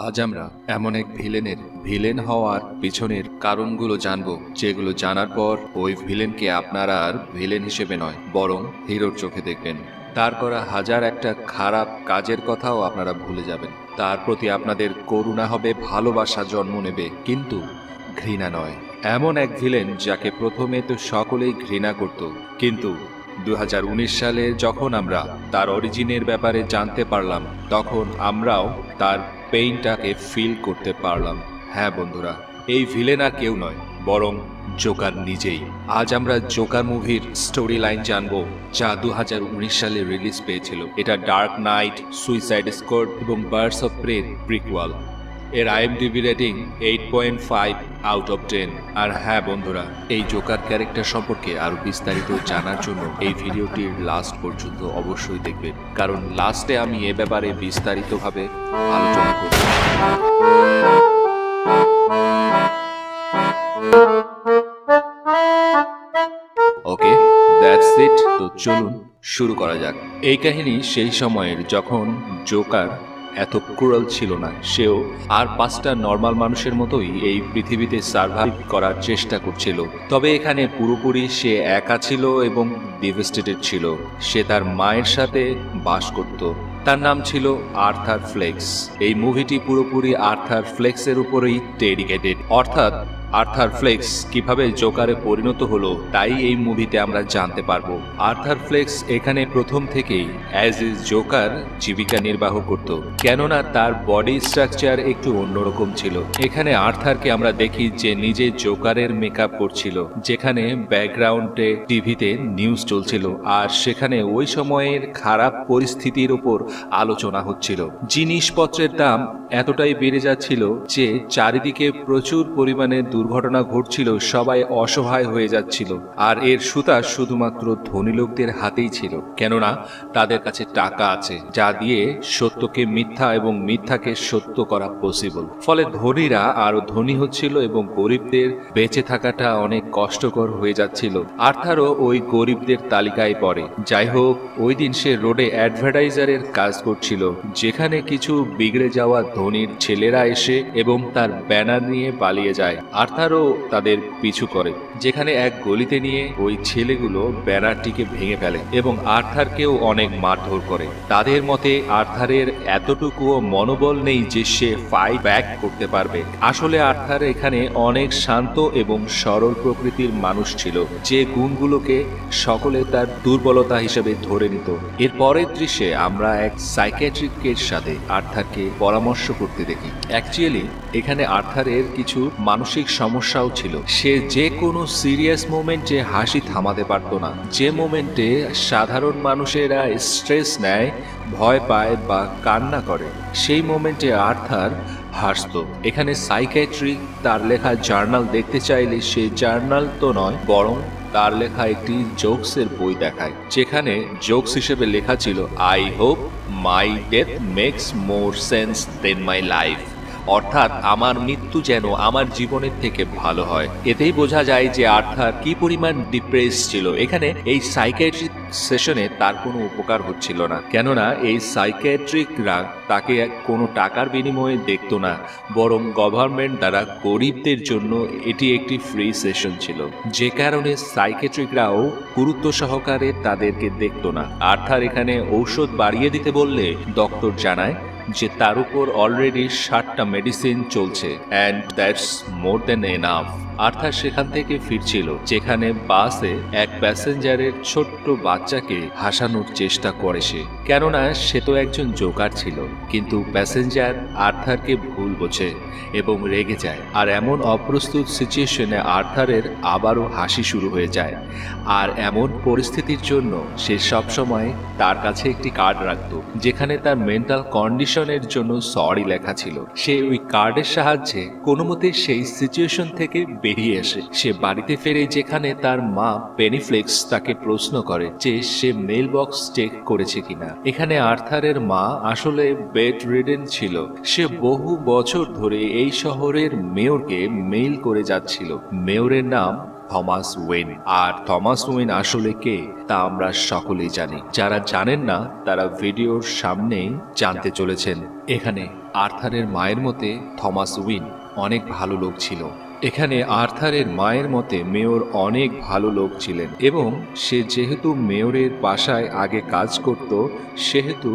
আজ আমরা এমন এক ভিলেন হওয়ার পিছনের কারণগুলো জানবো, যেগুলো জানার পর ওই ভিলেনকে আপনারা আর ভিলেন হিসেবে নয় বরং হিরোর চোখে দেখবেন। তার করা হাজার একটা খারাপ কাজের কথাও আপনারা ভুলে যাবেন। তার প্রতি আপনাদের করুণা হবে, ভালোবাসা জন্ম নেবে, কিন্তু ঘৃণা নয়। এমন এক ভিলেন যাকে প্রথমে তো সকলেই ঘৃণা করত, কিন্তু 2019 সালে যখন আমরা তার অরিজিনের ব্যাপারে জানতে পারলাম, তখন আমরাও তার পেইনটাকে ফিল করতে পারলাম। হ্যাঁ বন্ধুরা, এই ভিলেন আর কেউ নয় বরং জোকার নিজেই। আজ আমরা জোকার মুভির স্টোরি লাইন জানবো, যা 2019 সালে রিলিজ পেয়েছিল। এটা ডার্ক নাইট, সুইসাইড স্কোয়াড এবং বার্ডস অফ প্রে প্রিকুয়াল। এর IMDb রেটিং 8.5 আউট অফ 10। আর হ্যাঁ বন্ধুরা, এই জোকার ক্যারেক্টার সম্পর্কে আরো বিস্তারিত জানার জন্য এই ভিডিওটির লাস্ট পর্যন্ত অবশ্যই দেখবেন, কারণ লাস্টে আমি এ ব্যাপারে বিস্তারিতভাবে আলোচনা করব। ওকে, দ্যাটস ইট। তো চলুন শুরু করা যাক। এই কাহিনী সেই সময়ের যখন জোকার এত ক্রুয়েল ছিল না। সেও আর 5টা নর্মাল মানুষের মতোই এই পৃথিবীতে সার্ভাইভ করার চেষ্টা করছিল। তবে এখানে পুরোপুরি সে একা ছিল এবং ডিভাস্টেটেড ছিল। সে তার মায়ের সাথে বাস করত। তার নাম ছিল আর্থার ফ্লেক্স। এই মুভিটি পুরোপুরি আর্থার ফ্লেক্সের উপরেই ডেডিকেটেড। অর্থাৎ আর্থার ফ্লেক্স কিভাবে জোকারে পরিণত হলো তাই এই মুভিতে আমরা জানতে পারবো। আর্থার ফ্লেক্স এখানে প্রথম থেকেই অ্যাজ এ জোকার জীবিকা নির্বাহ করত, কেননা তার বডি স্ট্রাকচার একটু অন্যরকম ছিল। এখানে আর্থারকে আমরা দেখি যে নিজে জোকারের মেকআপ করছিল, যেখানে ব্যাকগ্রাউন্ডে টিভিতে নিউজ চলছিল, আর সেখানে ওই সময়ের খারাপ পরিস্থিতির উপর আলোচনা হচ্ছিল। জিনিসপত্রের দাম এতটাই বেড়ে যাচ্ছিল যে চারিদিকে প্রচুর পরিমাণে দুর্ঘটনা ঘটছিল, সবাই অসহায় হয়ে যাচ্ছিল। আর এর সুতা শুধুমাত্র ধনী লোকদের হাতেই ছিল, কেননা তাদের কাছে টাকা আছে, যা দিয়ে সত্যকে মিথ্যা এবং মিথ্যাকে সত্য করা পসিবল। ফলে ধনীরা আরো ধনী হচ্ছিল এবং গরিবদের বেঁচে থাকাটা অনেক কষ্টকর হয়ে যাচ্ছিল। আর্থারও ওই গরিবদের তালিকায় পড়ে। যাই হোক, ওই দিন সে রোডে অ্যাডভার্টাইজারের কাজ করছিল, যেখানে কিছু বিগড়ে যাওয়া ধনীর ছেলেরা এসে এবং তার ব্যানার নিয়ে পালিয়ে যায়। আর্থারও তাদের পিছু করে, যেখানে এক গলিতে নিয়ে ওই ছেলেগুলো ব্যানারটিকে ভেঙে ফেলে এবং আর্থারকেও অনেক মারধর করে। তাদের মতে আর্থারের এতটুকুও মনোবল নেই যে সে ফাইট ব্যাক করতে পারবে। আসলে আর্থার এখানে অনেক শান্ত এবং সরল প্রকৃতির মানুষ ছিল, যে গুণগুলোকে সকলে তার দুর্বলতা হিসেবে ধরে নিত। এর পরের দৃশ্যে আমরা এক সাইকিয়াট্রিকের সাথে আর্থারকে পরামর্শ করতে দেখি। অ্যাকচুয়ালি এখানে আর্থারের কিছু মানসিক সমস্যাও ছিল। সে যে কোনো সিরিয়াস মোমেন্টে হাসি থামাতে পারত না। যে মোমেন্টে সাধারণ মানুষেরা স্ট্রেস নেয়, ভয় পায় বা কান্না করে, সেই মোমেন্টে আর্থার হাসত। এখানে সাইকিয়াট্রিক তার লেখা জার্নাল দেখতে চাইলে সে জার্নাল তো নয়, বরং তার লেখা একটি জোকসের বই দেখায়, যেখানে জোকস হিসেবে লেখা ছিল, I hope my death makes more sense than my life. অর্থাৎ আমার মৃত্যু যেন আমার জীবনের থেকে ভালো হয়। এতেই বোঝা যায় যে আর্থার কি পরিমাণ ডিপ্রেস ছিল। এখানে এই সাইকিয়াট্রিক সেশনে তার কোনো উপকার হচ্ছিল না, কেননা এই সাইকিয়াট্রিকরা তাকে কোনো টাকার বিনিময়ে দেখতো না, বরং গভর্নমেন্ট দ্বারা গরিবদের জন্য এটি একটি ফ্রি সেশন ছিল, যে কারণে সাইকিয়াট্রিকরাও গুরুত্ব সহকারে তাদেরকে দেখতো না। আর্থার এখানে ঔষধ বাড়িয়ে দিতে বললে ডক্টর জানায় যে তার উপর অলরেডি 60টা মেডিসিন চলছে, and that's more than enough. Arthur সেখান থেকে ফিরছিল, যেখানে বাসে এক প্যাসেঞ্জারের ছোট্ট বাচ্চাকে হাসানোর চেষ্টা করে সে, কেননা সে তো একজন জোকার ছিল। কিন্তু প্যাসেঞ্জার আর্থারকে ভুল বোঝে এবং রেগে যায়। আর এমন অপ্রস্তুত সিচুয়েশনে আর্থারের আবারও হাসি শুরু হয়ে যায়। আর এমন পরিস্থিতির জন্য সে সবসময় তার কাছে একটি কার্ড রাখত, যেখানে তার মেন্টাল কন্ডিশনের জন্য সরি লেখা ছিল। সে ওই কার্ডের সাহায্যে কোনো মতে সেই সিচুয়েশন থেকে বেরিয়ে আসে। সে বাড়িতে ফেরে, যেখানে তার মা পেনি ফ্লেক্স তাকে প্রশ্ন করে যে সে মেল বক্স চেক করেছে কিনা। এখানে আর্থারের মা আসলে বেড রিডেন ছিল। সে বহু বছর ধরে এই শহরের মেয়রকে মেইল করে যাচ্ছিল। মেয়রের নাম থমাস ওয়েন। আর থমাস ওয়েন আসলে কে তা আমরা সকলেই জানি। যারা জানেন না তারা ভিডিওর সামনেই জানতে চলেছেন। এখানে আর্থারের মায়ের মতে থমাস ওয়েন অনেক ভালো লোক ছিল। এখানে আর্থারের মায়ের মতে মেয়র অনেক ভালো লোক ছিলেন এবং সে যেহেতু মেয়রের বাসায় আগে কাজ করত সেহেতু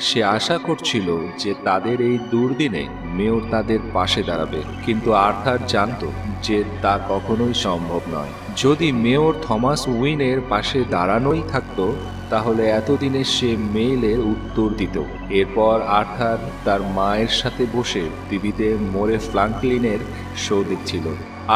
সে আশা করছিল যে তাদের এই দুর্দিনে মেয়র তাদের পাশে দাঁড়াবে। কিন্তু আর্থার জানতো যে তা কখনোই সম্ভব নয়। যদি মেয়র থমাস ওয়েনের পাশে দাঁড়ানোই থাকতো তাহলে এতদিনে সে মেইলের উত্তর দিত। এরপর আর্থার তার মায়ের সাথে বসে টিভিতে মোরে ফ্রাঙ্কলিনের শো দেখছিল।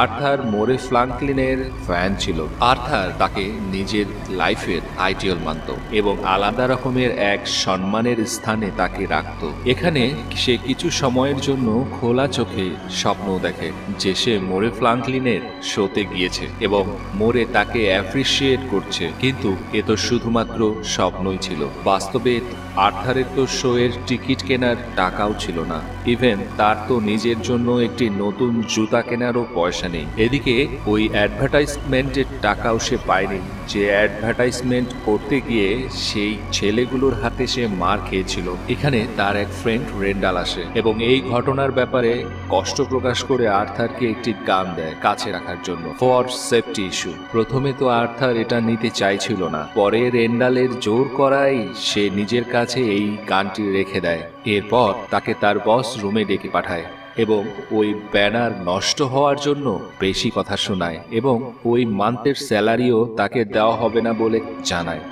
আর্থার মোরে ফ্রাঙ্কলিনের ফ্যান ছিল। আর্থার তাকে নিজের লাইফের আইডিয়াল মানত এবং আলাদা রকমের এক সম্মানের স্থানে তাকে রাখত। এখানে সে কিছু সময়ের জন্য খোলা চোখে স্বপ্ন দেখে যে সে মোরে ফ্রাঙ্কলিনের শোতে গিয়েছে এবং মোরে তাকে অ্যাপ্রিসিয়েট করছে, কিন্তু এ তো শুধুমাত্র স্বপ্নই ছিল। বাস্তবে আর্থারের তো শো এর টিকিট কেনার টাকাও ছিল না। ইভেন তার তো নিজের জন্য একটি নতুন জুতা কেনারও পয়সা নেই। এদিকে ওই অ্যাডভার্টাইজমেন্টের টাকাও সে পায়নি যে অ্যাডভার্টাইজমেন্ট করতে গিয়ে সেই ছেলেগুলোর হাতে সে মার খেয়েছিল। এখানে তার এক ফ্রেন্ড রেন্ডাল আসে এবং এই ঘটনার ব্যাপারে কষ্ট প্রকাশ করে আর্থারকে একটি গান দেয় কাছে রাখার জন্য ফর সেফটি ইস্যু। প্রথমে তো আর্থার এটা নিতে চাইছিল না, পরে রেন্ডালের জোর করাই সে নিজের কাছে এই গানটি রেখে দেয়। এরপর তাকে তার বস রুমে ডেকে পাঠায় এবং ওই ব্যানার নষ্ট হওয়ার জন্য বেশি কথা শোনায় এবং ওই মান্থের স্যালারিও তাকে দেওয়া হবে না বলে জানায়।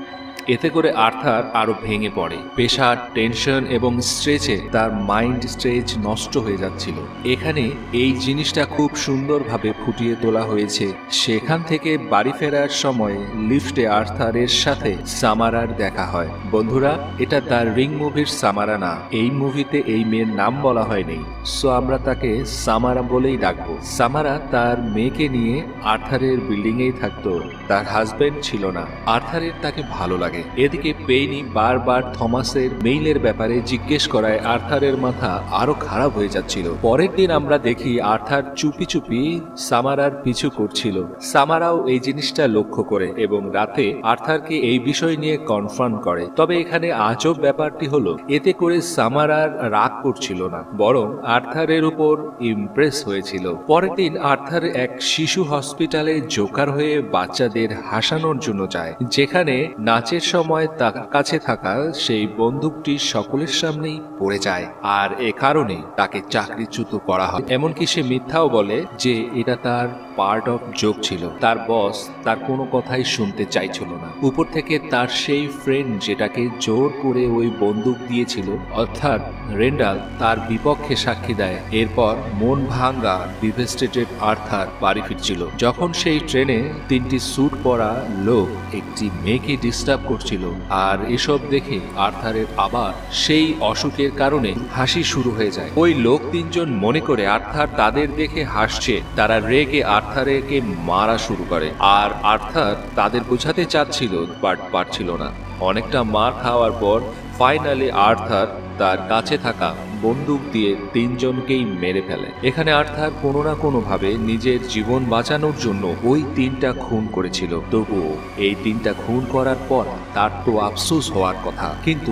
এতে করে আর্থার আরো ভেঙে পড়ে। প্রেশার, টেনশন এবং স্ট্রেসে তার মাইন্ড স্ট্রেস নষ্ট হয়ে যাচ্ছিল। এখানে এই জিনিসটা খুব সুন্দরভাবে ফুটিয়ে তোলা হয়েছে। সেখান থেকে বাড়ি ফেরার সময় লিফটে আর্থারের সাথে সামারার দেখা হয়। বন্ধুরা, এটা তার রিং মুভির সামারা না। এই মুভিতে এই মেয়ের নাম বলা হয়নি, সো আমরা তাকে সামারা বলেই ডাকবো। সামারা তার মেয়েকে নিয়ে আর্থারের বিল্ডিংয়েই থাকতো। তার হাজবেন্ড ছিল না। আর্থারের তাকে ভালো লাগে। এদিকে পেইনি বারবার থমাসের মেইলের ব্যাপারে জিজ্ঞেস করায় আর্থারের মাথা আরো খারাপ হয়ে যাচ্ছিল। পরের দিন আমরা দেখি আর্থার চুপি চুপি সামারার পিছু করছিল। সামারাও এই জিনিসটা লক্ষ্য করে এবং রাতে আর্থারকে এই বিষয় নিয়ে কনফার্ম করে। তবে এখানে আজব ব্যাপারটি হলো এতে করে সামারার রাগ করছিল না, বরং আর্থারের উপর ইমপ্রেস হয়েছিল। পরের দিন আর্থার এক শিশু হসপিটালে জোকার হয়ে বাচ্চাদের হাসানোর জন্য যায়, যেখানে নাচের সময় তার কাছে থাকা সেই বন্দুকটি সকলের সামনেই পড়ে যায় আর এ কারণে তাকে চাকরিচ্যুত করা হয়। এমনকি সে মিথ্যাও বলে যে এটা তার পার্ট অফ জোক ছিল। তার বস তার কোনো কথাই শুনতে চাইছিল না। উপর থেকে তার সেই ফ্রেন্ড যেটাকে জোর করে ওই বন্দুক দিয়েছিল অর্থাৎ রেন্ডাল তার বিপক্ষে সাক্ষী দেয়। এরপর মন ভাঙ্গা ডিভাস্টেটেড আর্থার বাড়ি ফিরছিল যখন সেই ট্রেনে তিনটি স্যুট পরা লোক একটি মেয়েকে ডিস্টার্ব করছিল। আর এসব দেখে আর্থারের আবার সেই অসুখের কারণে হাসি শুরু হয়ে যায়। ওই লোক তিনজন মনে করে আর্থার তাদের দেখে হাসছে। তারা রেগে আর্থারকে মারা শুরু করে আর আর্থার তাদের বোঝাতে চাচ্ছিল বাট পারছিল না। অনেকটা মার খাওয়ার পর ফাইনালি আর্থার তার কাছে থাকা বন্দুক দিয়ে তিনজনকেই মেরে ফেলে। এখানে আর্থার কোনো না কোনো ভাবে নিজের জীবন বাঁচানোর জন্য ওই তিনটা খুন করেছিল। তবুও এই তিনটা খুন করার পর তার তো আফসোস হওয়ার কথা, কিন্তু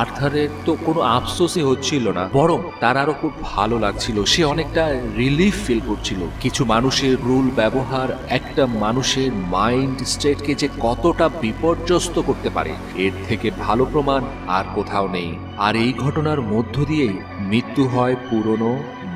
আর্থারের তো কোনো আফসোসই হচ্ছিল না, বরং তার আরো খুব ভালো লাগছিল। সে অনেকটা রিলিফ ফিল করছিল। কিছু মানুষের রুল ব্যবহার একটা মানুষের মাইন্ড স্টেটকে যে কতটা বিপর্যস্ত করতে পারে এর থেকে ভালো প্রমাণ আর কোথাও নেই। আর এই ঘটনার মধ্য দিয়েই মৃত্যু হয় পুরনো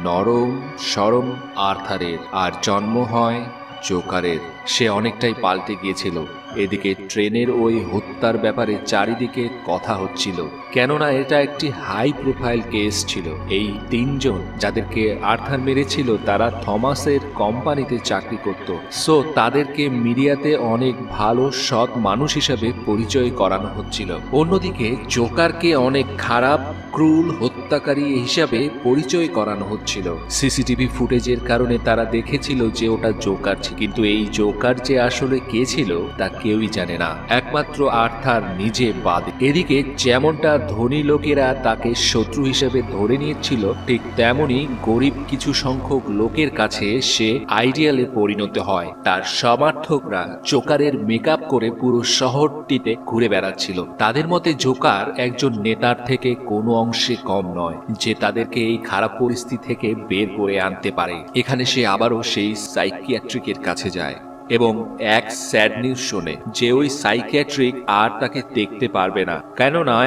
নরম সরম আর্থারের আর জন্ম হয় জোকারের। সে অনেকটাই পাল্টে গিয়েছিল। এদিকে ট্রেনের ওই হত্যার ব্যাপারে চারিদিকে কথা হচ্ছিল, কেননা এটা একটি হাই প্রোফাইল কেস ছিল। এই তিনজন যাদেরকে আর্থার মেরেছিল তারা থমাসের কোম্পানিতে চাকরি করত, সো তাদেরকে মিডিয়াতে অনেক ভালো সৎ মানুষ হিসাবে পরিচয় করানো হচ্ছিল। অন্যদিকে জোকারকে অনেক খারাপ ক্রুল হত্যাকারী হিসাবে পরিচয় করানো হচ্ছিল। সিসিটিভি ফুটেজের কারণে তারা দেখেছিল যে ওটা জোকার ছিল, কিন্তু এই জোকার যে আসলে কে ছিল তা কেউই জানে না, একমাত্র আর্থার নিজে বাদে। এদিকে যেমনটা ধনী লোকেরা তাকে শত্রু হিসেবে ধরে নিয়েছিল, ঠিক তেমনি গরিব কিছু সংখ্যক লোকের কাছে সে আইডিয়ালে পরিণত হয়। তার সমর্থকরা জোকারের মেকআপ করে পুরো শহরটিতে ঘুরে বেড়াচ্ছিল। তাদের মতে জোকার একজন নেতার থেকে কোনো অংশে কম নয়, যে তাদেরকে এই খারাপ পরিস্থিতি থেকে বের করে আনতে পারে। এখানে সে আবারও সেই সাইকিয়াট্রিকের কাছে যায় এবং এক স্যাড নিউজ শোনে যে ওই সাইকিয়াট্রিক আর তাকে দেখতে পারবে না, কেননা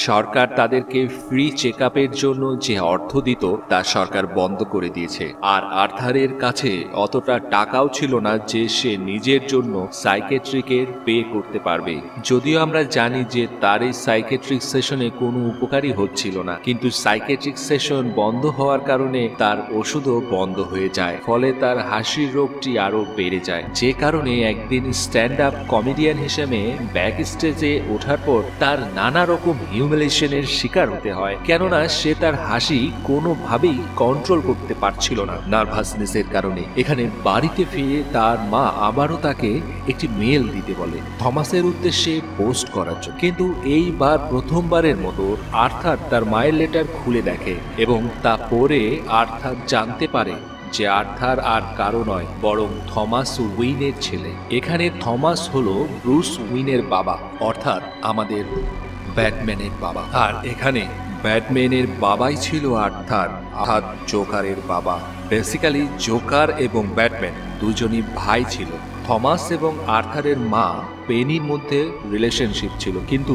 সরকার তাদেরকে ফ্রি চেক আপের জন্য যে অর্থ দিত তা সরকার বন্ধ করে দিয়েছে। আর আর্থারের কাছে অতটা টাকাও ছিল না যে সে নিজের জন্য সাইকিয়াট্রিকের পে করতে পারবে। যদিও আমরা জানি যে তার এই সাইকিয়াট্রিক সেশনে কোনো উপকারই হচ্ছিল না, কিন্তু সাইকিয়াট্রিক সেশন বন্ধ হওয়ার কারণে তার ওষুধও বন্ধ হয়ে যায়, ফলে তার হাসির রোগটি আরো বেড়ে যায়। যে কারণে একদিন স্ট্যান্ড আপ কমেডিয়ান হিসেবে ব্যাক স্টেজে ওঠার পর তার নানা রকম হিউমিলেশনের শিকার হতে হয়, কেননা সে তার হাসি কোনোভাবেই কন্ট্রোল করতে পারছিল না নার্ভাসনেসের কারণে। এখানে বাড়িতে ফিরে তার মা আবারও তাকে একটি মেল দিতে বলে থমাসের উদ্দেশ্যে পোস্ট করার জন্য, কিন্তু এইবার প্রথমবারের মতো আর্থার তার মায়ের লেটার খুলে দেখে এবং তা পড়ে আর্থার জানতে পারে যে আর্থার আর কারো নয়, বরং থমাস উইনের ছেলে। এখানে থমাস হলো ব্রুস উইনের বাবা, অর্থাৎ আমাদের ব্যাটম্যানের বাবা। আর এখানে ব্যাটম্যানের বাবাই ছিল আর্থার, অর্থাৎ জোকারের বাবা। বেসিক্যালি জোকার এবং ব্যাটম্যান দুজনই ভাই ছিল। থমাস এবং আর্থারের মা পেনির মধ্যে রিলেশনশিপ ছিল, কিন্তু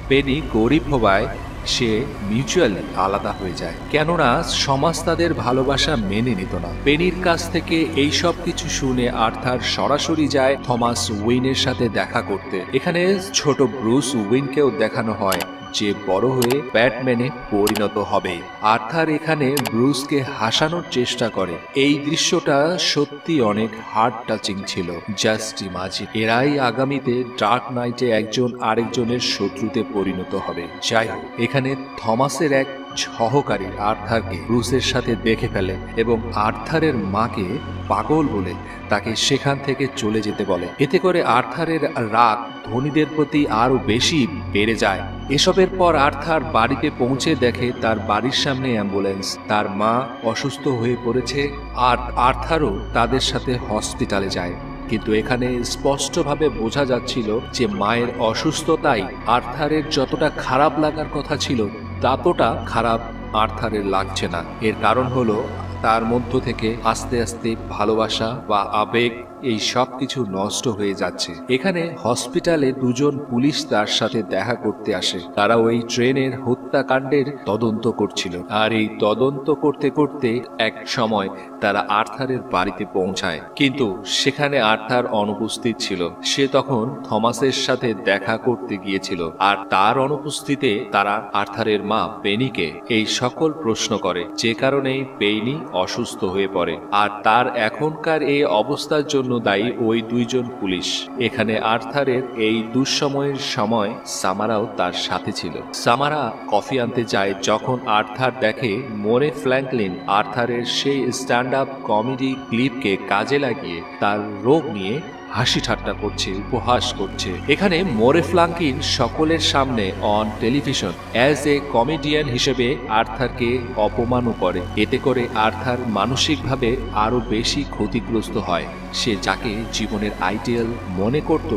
পেনি গরিব হওয়ায় সে মিউচুয়ালি আলাদা হয়ে যায়, কেননা সমাজ তাদের ভালোবাসা মেনে নিত না। পেনির কাছ থেকে এই সব কিছু শুনে আর্থার সরাসরি যায় থমাস উইনের সাথে দেখা করতে। এখানে ছোট ব্রুস উইনকেও দেখানো হয় যে বড় হয়ে ব্যাটম্যানে পরিণত হবে। আর্থার এখানে ব্রুসকে হাসানোর চেষ্টা করে। এই দৃশ্যটা সত্যি অনেক হার্ট টাচিং ছিল। জাস্ট ইমাজিন, এরাই আগামীতে ডার্ক নাইটে একজন আরেকজনের শত্রুতে পরিণত হবে। যাই হোক, এখানে থমাসের এক সহকারী আর্থারকে ব্রুসের সাথে দেখে ফেলে এবং আর্থারের মাকে পাগল বলে তাকে সেখান থেকে চলে যেতে বলে। এতে করে আর্থারের রাগ ধনীদের প্রতি আরো বেশি বেড়ে যায়। এসবের পর আর্থার বাড়িতে পৌঁছে দেখে তার বাড়ির সামনে অ্যাম্বুলেন্স, তার মা অসুস্থ হয়ে পড়েছে, আর আর্থারও তাদের সাথে হসপিটালে যায়। কিন্তু এখানে স্পষ্টভাবে বোঝা যাচ্ছিল যে মায়ের অসুস্থতাই আর্থারের যতটা খারাপ লাগার কথা ছিল ততটা খারাপ আর্থারের লাগছে না। এর কারণ হলো তার মধ্য থেকে আস্তে আস্তে ভালোবাসা বা আবেগ এই সব কিছু নষ্ট হয়ে যাচ্ছে। এখানে হসপিটালে দুজন পুলিশ তার সাথে দেখা করতে আসে। তারা ওই ট্রেনের হত্যাকাণ্ডের তদন্ত করছিল, আর এই তদন্ত করতে করতে এক সময় তারা আর্থারের বাড়িতে পৌঁছায়, কিন্তু সেখানে আর্থার অনুপস্থিত ছিল। সে তখন থমাসের সাথে দেখা করতে গিয়েছিল, আর তার অনুপস্থিতিতে তারা আর্থারের মা পেনিকে এই সকল প্রশ্ন করে, যে কারণে পেনি অসুস্থ হয়ে পড়ে। আর তার এখনকার এই অবস্থার জন্য দায়ী ওই দুইজন পুলিশ। এখানে আর্থারের এই দুঃসময়ের সময় সামারাও তার সাথে ছিল। সামারা কফি আনতে যায় যখন আর্থার দেখে মোরে ফ্র্যাঙ্কলিন আর্থারের সেই স্ট্যান্ড আপ কমেডি ক্লিপকে কাজে লাগিয়ে তার রোগ নিয়ে হাসি ঠাট্টা করছে, উপহাস করছে। এখানে মোরে ফ্র্যাঙ্কলিন সকলের সামনে on television as a comedian হিসেবে আর্থারকে অপমানও করে। এতে করে আর্থার মানসিকভাবে আরো বেশি ক্ষতিগ্রস্ত হয়। সে যাকে জীবনের আইডিয়াল মনে করত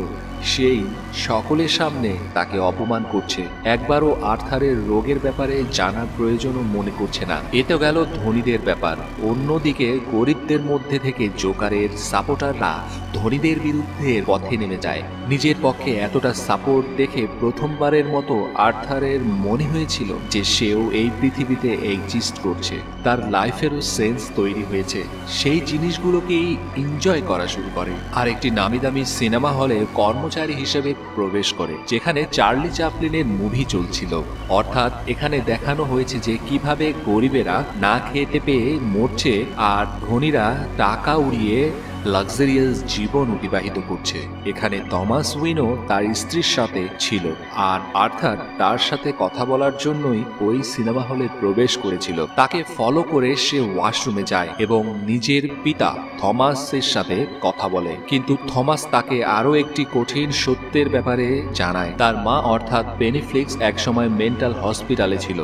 সেই সকলের সামনে তাকে অপমান করছে। একবারও আর্থারের রোগের ব্যাপারে জানার প্রয়োজনও মনে করছে না। এতে গেল ধনীদের ব্যাপার। অন্যদিকে গরিবদের মধ্যে থেকে জোকারের সাপোর্টাররা ধনীদের বিরুদ্ধে পথে নেমে যায়। নিজের পক্ষে এতটা সাপোর্ট দেখে প্রথমবারের মতো আর্থারের মনে হয়েছিল যে সেও এই পৃথিবীতে এক্সিস্ট করছে, তার লাইফেরও সেন্স তৈরি হয়েছে। সেই জিনিসগুলোকেই এনজয় করা শুরু করে, আর একটি নামি দামি সিনেমা হলে কর্মচারী হিসেবে প্রবেশ করে, যেখানে চার্লি চ্যাপলিনের মুভি চলছিল। অর্থাৎ এখানে দেখানো হয়েছে যে কিভাবে গরিবেরা না খেতে পেয়ে মরছে আর ধনীরা টাকা উড়িয়ে লাক্সারিয়াস জীবন অতিবাহিত করছে। এখানে থমাস উইনও তার স্ত্রীর সাথে ছিল, আর আর্থার তার সাথে কথা বলার জন্যই ওই সিনেমা হলে প্রবেশ করেছিল। তাকে ফলো করে সে ওয়াশরুমে যায় এবং নিজের পিতা থমাসের সাথে কথা বলে, কিন্তু থমাস তাকে আরো একটি কঠিন সত্যের ব্যাপারে জানায়। তার মা অর্থাৎ পেনি ফ্লিক্স একসময় মেন্টাল হসপিটালে ছিল,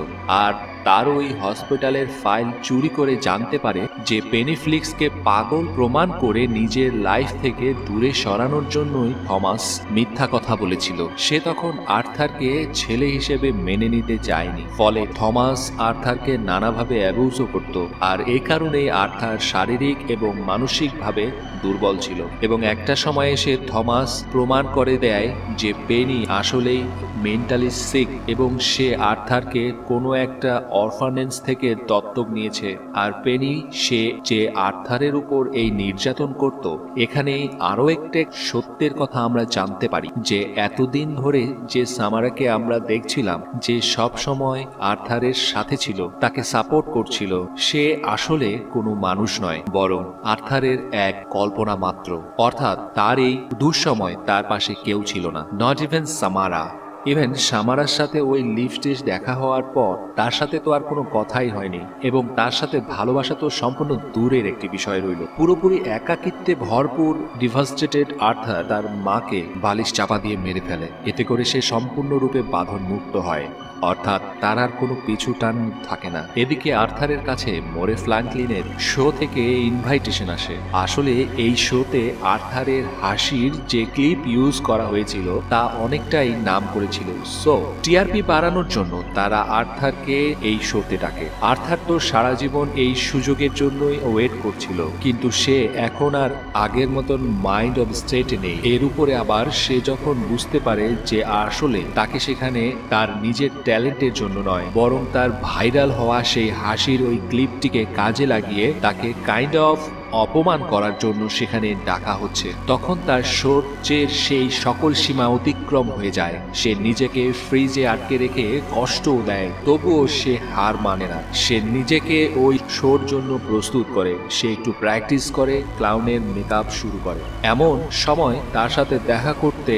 আর তার ওই হসপিটালের ফাইল চুরি করে জানতে পারে যে পেনি ফ্লিক্সকে পাগল প্রমাণ করে নিজের লাইফ থেকে দূরে সরানোর জন্যই থমাস মিথ্যা কথা বলেছিল। সে তখন আর্থারকে ছেলে হিসেবে মেনে নিতে চায়নি, ফলে থমাস আর্থারকে নানাভাবে অ্যাবিউজও করত, আর এই কারণেই আর্থার শারীরিক এবং মানসিকভাবে দুর্বল ছিল। এবং একটা সময় এসে থমাস প্রমাণ করে দেয় যে পেনি আসলেই মেন্টালি সিক এবং সে আর্থারকে কোনো একটা অরফানেজ থেকে দত্তক নিয়েছে। আর পেনি সে যে আর্থারের উপর এই নির্যাতন করত, এখানেই আরো একটা সত্যের কথা আমরা জানতে পারি যে এতদিন ধরে যে সামারাকে আমরা দেখছিলাম যে সব সময় আর্থারের সাথে ছিল, তাকে সাপোর্ট করছিল, সে আসলে কোনো মানুষ নয়, বরং আর্থারের এক কল্পনা মাত্র। অর্থাৎ তার এই দুঃসময় তার পাশে কেউ ছিল না, নট ইভেন সামারা। ইভেন সামারার সাথে ওই লিফটে দেখা হওয়ার পর তার সাথে তো আর কোনো কথাই হয়নি, এবং তার সাথে ভালোবাসা তো সম্পূর্ণ দূরের একটি বিষয় রইল। পুরোপুরি একাকিত্বে ভরপুর ডিভাস্টেটেড আর্থার তার মাকে বালিশ চাপা দিয়ে মেরে ফেলে। এতে করে সে সম্পূর্ণরূপে বাঁধন মুক্ত হয়, অর্থাৎ তার আর কোনো পিছু টান থাকে না। এদিকে আর্থারের কাছে মোরে ফ্র্যাঙ্কলিনের শো থেকে ইনভাইটেশন আসে। আসলে এই শোতে আর্থারের হাসির যে ক্লিপ ইউজ করা হয়েছিল তা অনেকটাই নাম করেছিল। সো টিআরপি বাড়ানোর জন্য তারা আর্থারকে এই শোতে ডাকে। আর্থার তো সারা জীবন এই সুযোগের জন্যই ওয়েট করছিল, কিন্তু সে এখন আর আগের মতন মাইন্ড অফ স্টেটে নেই। এর উপরে আবার সে যখন বুঝতে পারে যে আসলে তাকে সেখানে তার নিজের ট্যালেন্টের জন্য নয়, বরং তার ভাইরাল হওয়া সেই হাসির ওই ক্লিপটিকে কাজে লাগিয়ে তাকে কাইন্ড অফ অপমান করার জন্য সেখানে ডাকা হচ্ছে, তখন তার সহ্যের সেই সকল সীমা অতিক্রম হয়ে যায়। সে নিজেকে ফ্রিজে আটকে রেখে কষ্টও দেয়, তবুও সে হার মানে না। সে নিজেকে ওই শোর জন্য প্রস্তুত করে, সে একটু প্র্যাকটিস করে, ক্লাউনের মেকআপ শুরু করে। এমন সময় তার সাথে দেখা করতে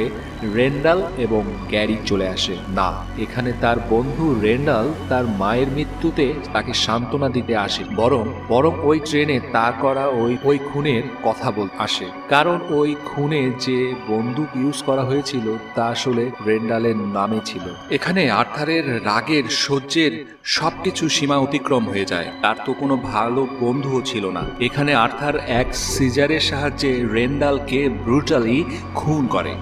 রেন্ডাল এবং গ্যারি চলে আসে। না, এখানে তার বন্ধু রেন্ডাল তার মায়ের মৃত্যুতে তাকে সান্ত্বনা দিতে আসে, বরং ওই ট্রেনে তার করা ওই খুনের কথা বলতে আসে। কারণ ওই খুনে যে বন্দুক ইউজ করা হয়েছিল তা আসলে রেন্ডালের নামে ছিল। এখানে আর্থারের রাগের সহ্যের সবকিছু সীমা অতিক্রম হয়ে যায়। তার তো কোনো ভালো বন্ধুও ছিল না। এখানে আর্থার এক সিজারের সাহায্যে রেন্ডালকে ব্রুটালি খুন করে,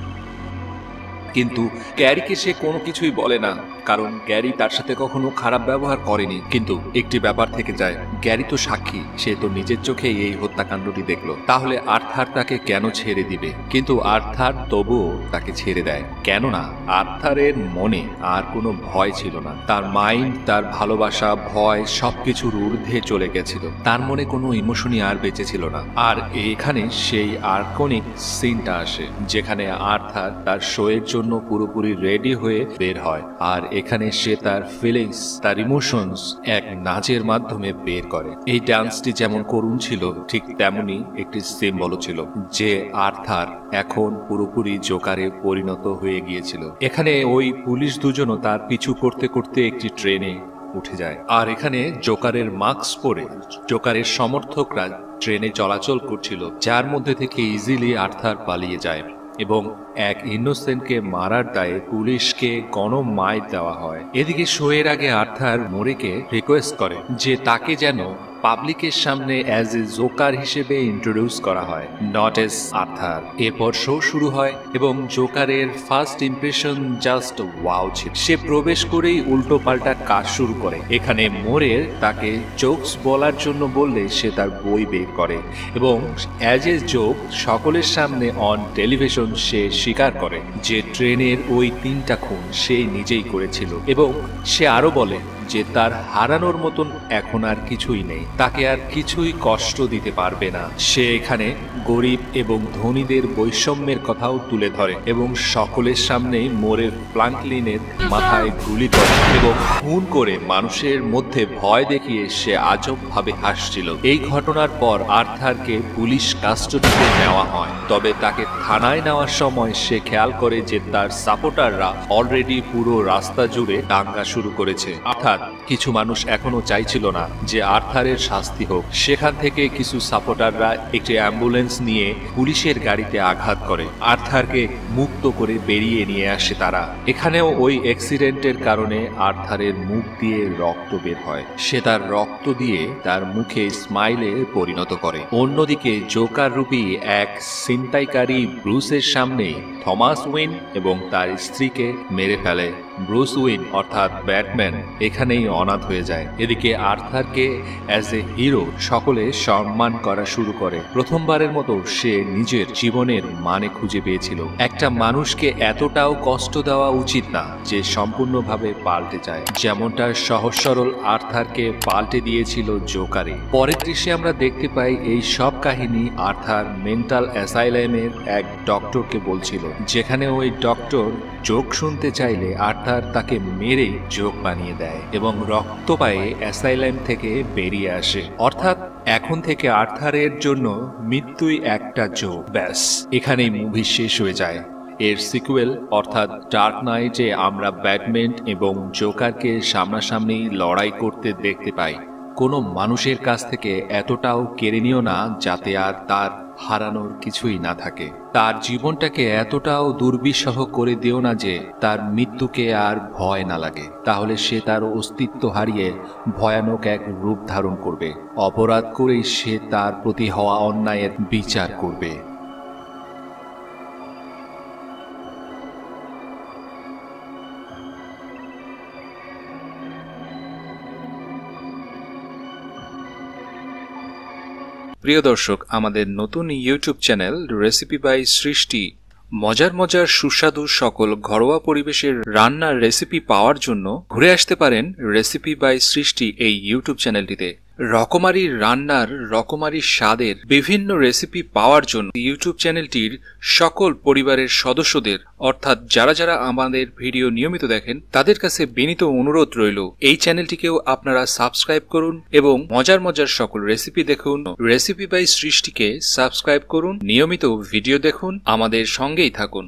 কিন্তু গ্যারিকে সে কোনো কিছুই বলে না, কারণ গ্যারি তার সাথে কখনো খারাপ ব্যবহার করেনি। কিন্তু একটি ব্যাপার থেকে যায়, গ্যারি তো সাক্ষী, সে তো নিজের চোখেই এই হত্যাকাণ্ডটি দেখলো, তাহলে আর্থার তাকে কেন ছেড়ে দিবে? কিন্তু আর্থার তবুও তাকে ছেড়ে দেয়, কেননা আর্থারের মনে আর কোনো ভয় ছিল না। তার মাইন্ড, তার ভালোবাসা, ভয় সবকিছুর ঊর্ধ্বে চলে গেছিল। তার মনে কোনো ইমোশনই আর বেঁচে ছিল না। আর এখানে সেই আইকনিক সিনটা আসে যেখানে আর্থার তার শোয়ের জন্য পুরোপুরি রেডি হয়ে বের হয়, আর এখানে সে তার ফিলিংস, তার ইমোশনস এক নাচের মাধ্যমে বের করে। এই ডান্সটি যেমন করুণ ছিল, ঠিক তেমনি একটি সিম্বলও ছিল যে আর্থার এখন পুরোপুরি জোকারে পরিণত হয়ে গিয়েছিল। এখানে ওই পুলিশ দুজনও তার পিছু করতে করতে একটি ট্রেনে উঠে যায়, আর এখানে জোকারের মাস্ক পরে জোকারের সমর্থকরা ট্রেনে চলাচল করছিল, যার মধ্যে থেকে ইজিলি আর্থার পালিয়ে যায় এবং এক ইনোসেন্টকে মারার দায়ে পুলিশকে গণমাইর দেওয়া হয়। এদিকে শোয়ের আগে আর্থার মোরেকে রিকোয়েস্ট করে যে তাকে যেন পাবলিকের সামনে অ্যাজ এ জোকার হিসেবে ইন্ট্রোডিউস করা হয়, নট এজ আর্থার। এরপর শো শুরু হয় এবং জোকারের ফার্স্ট ইমপ্রেশন জাস্ট ওয়াও ছিল। সে প্রবেশ করেই উল্টো পাল্টা কাজ শুরু করে। এখানে মোরের তাকে জোকস বলার জন্য বললে সে তার বই বের করে এবং অ্যাজ এ জোক সকলের সামনে অন টেলিভিশন সে স্বীকার করে যে ট্রেনের ওই 3টা খুন সে নিজেই করেছিল। এবং সে আরো বলে যে তার হারানোর মতন এখন আর কিছুই নেই, তাকে আর কিছুই কষ্ট দিতে পারবে না। সে এখানে গরিব এবং ধনীদের বৈষম্যের কথাও তুলে ধরে এবং সকলের সামনে মোরের ফ্রাঙ্কলিনের মাথায় গুলি করে এবং খুন করে মানুষের মধ্যে ভয় দেখিয়ে সে আজবভাবে হাসছিল। এই ঘটনার পর আর্থারকে পুলিশ কাস্টডিতে নেওয়া হয়, তবে তাকে থানায় নেওয়ার সময় সে খেয়াল করে যে তার সাপোর্টাররা অলরেডি পুরো রাস্তা জুড়ে দাঙ্গা শুরু করেছে। অর্থাৎ কিছু মানুষ এখনো চাইছিল না যে আর্থারের শাস্তি হোক। সেখান থেকে কিছু সাপোর্টাররা একটি অ্যাম্বুলেন্স নিয়ে পুলিশের গাড়িতে আঘাত করে আর্থারকে মুক্ত করে বেরিয়ে নিয়ে আসে তারা। এখানেও ওই অ্যাক্সিডেন্টের কারণে আর্থারের মুখ দিয়ে রক্ত বের হয়। সে তার রক্ত দিয়ে তার মুখে স্মাইলে পরিণত করে। অন্যদিকে জোকার রূপী এক ছিনতাইকারী ব্রুসের সামনে থমাস ওয়েন এবং তার স্ত্রীকে মেরে ফেলে। ব্রুস ওয়েন অর্থাৎ ব্যাটম্যান এখানেই অনাথ হয়ে যায়। এদিকে আর্থারকে অ্যাজ এ হিরো সকলে সম্মান করা শুরু করে। প্রথমবারের মতো সে নিজের জীবনের মানে খুঁজে পেয়েছিল। একটা মানুষকে এতটাও কষ্ট দেওয়া উচিত না যে সম্পূর্ণভাবে পাল্টে যায়, যেমনটা সহজ সরল আর্থারকে পাল্টে দিয়েছিল জোকারে। পরের দৃশ্যে আমরা দেখতে পাই এই সব কাহিনী আর্থার মেন্টাল অ্যাসাইলামের এক ডক্টরকে বলছিল, যেখানে ওই ডক্টর জোক শুনতে চাইলে আর্থার তাকে মেরে জোক বানিয়ে দেয় এবং রক্ত পায়ে অ্যাসাইলাম থেকে বেরিয়ে আসে। অর্থাৎ এখন থেকে আর্থারের জন্য মৃত্যুই একটা জোক। ব্যাস, এখানেই মুভি শেষ হয়ে যায়। এর সিকুয়েল অর্থাৎ ডার্ক নাইটে আমরা ব্যাটম্যান এবং জোকারকে সামনাসামনি লড়াই করতে দেখতে পাই। কোনো মানুষের কাছ থেকে এতটাও কেড়ে নিও না যাতে আর তার হারানোর কিছুই না থাকে। তার জীবনটাকে এতটাও দুর্বিষহ করে দিও না যে তার মৃত্যুকে আর ভয় না লাগে। তাহলে সে তার অস্তিত্ব হারিয়ে ভয়ানক এক রূপ ধারণ করবে। অপরাধ করেই সে তার প্রতি হওয়া অন্যায়ের বিচার করবে। প্রিয় দর্শক, আমাদের নতুন ইউটিউব চ্যানেল রেসিপি বাই সৃষ্টি মজার মজার সুস্বাদু সকল ঘরোয়া পরিবেশের রান্নার রেসিপি পাওয়ার জন্য ঘুরে আসতে পারেন রেসিপি বাই সৃষ্টি এই ইউটিউব চ্যানেলটিতে। রকমারি রান্নার রকমারি স্বাদের বিভিন্ন রেসিপি পাওয়ার জন্য ইউটিউব চ্যানেলটির সকল পরিবারের সদস্যদের অর্থাৎ যারা যারা আমাদের ভিডিও নিয়মিত দেখেন তাদের কাছে বিনীত অনুরোধ রইল এই চ্যানেলটিকেও আপনারা সাবস্ক্রাইব করুন এবং মজার মজার সকল রেসিপি দেখুন। রেসিপি বাই সৃষ্টিকে সাবস্ক্রাইব করুন, নিয়মিত ভিডিও দেখুন, আমাদের সঙ্গেই থাকুন।